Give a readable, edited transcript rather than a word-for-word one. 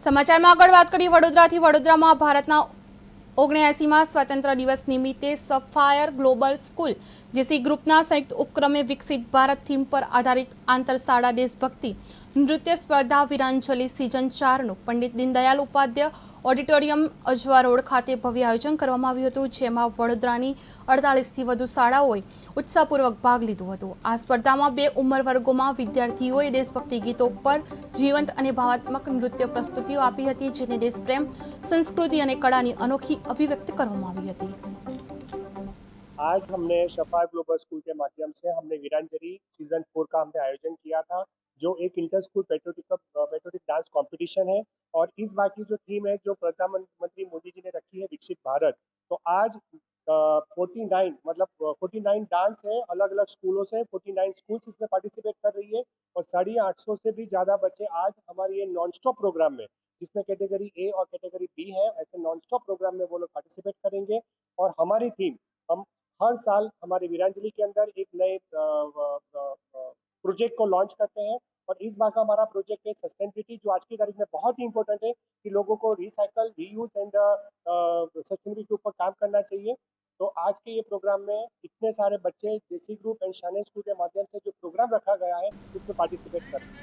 સમાચારમાં આગળ વાત કરીએ વડોદરાથી। વડોદરામાં ભારતના 79માં સ્વાતંત્ર્ય દિવસ નિમિત્તે સફાયર ગ્લોબલ સ્કૂલ જેસી ગ્રુપના સંયુક્ત ઉપક્રમે વિકસિત ભારત થીમ પર આધારિત આંતરશાળા દેશભક્તિ નૃત્ય સ્પર્ધા વીરાંજલિ સિઝન 4નું પંડિત દીનદયાલ ઉપાધ્યાય ઓડિટોરિયમ અજવા રોડ ખાતે ભવ્ય આયોજન કરવામાં આવ્યું હતું, જેમાં વડોદરાની 48થી વધુ શાળાઓએ ઉત્સાહપૂર્વક ભાગ લીધો હતો। આ સ્પર્ધામાં 2 ઉંમર વર્ગોમાં વિદ્યાર્થીઓએ દેશભક્તિ ગીતો પર જીવંત અને ભાવાત્મક નૃત્ય પ્રસ્તુતિઓ આપી હતી, જેને દેશપ્રેમ, સંસ્कृति અને કળાની અનોખી अभिव्यक्त કરવામાં આવી હતી। आज हमने सफायर ग्लोबल स्कूल के माध्यम से हमने वीरांजलि सीजन 4 का हमने आयोजन किया था, जो एक inter school patriotic dance competition है। और इस बार की जो थीम है, जो प्रधानमंत्री मोदी जी ने रखी है, विकसित भारत। तो आज 49 मतलब 49 डांस है, अलग अलग स्कूलों से 49 स्कूल्स इसमें पार्टिसिपेट कर रही है। और 850 से भी ज़्यादा बच्चे आज हमारे ये नॉन स्टॉप प्रोग्राम में, जिसमें कैटेगरी ए और कैटेगरी बी है, ऐसे नॉन स्टॉप प्रोग्राम में वो लोग पार्टिसिपेट करेंगे। और हमारी थीम, हम हर साल हमारे वीरांजलि के अंदर एक नए प्रोजेक्ट को लॉन्च करते हैं। और इस बार का हमारा प्रोजेक्ट है सस्टेनेबिलिटी, जो आज की तारीख में बहुत ही इंपॉर्टेंट है कि लोगों को रिसाइकल, रीयूज एंड सस्टेनेबिलिटी के ऊपर काम करना चाहिए। तो आज के ये प्रोग्राम में इतने सारे बच्चे जेसी ग्रुप एंड शाने स्कूल के माध्यम से जो प्रोग्राम रखा गया है, उसमें पार्टिसिपेट कर रहे हैं।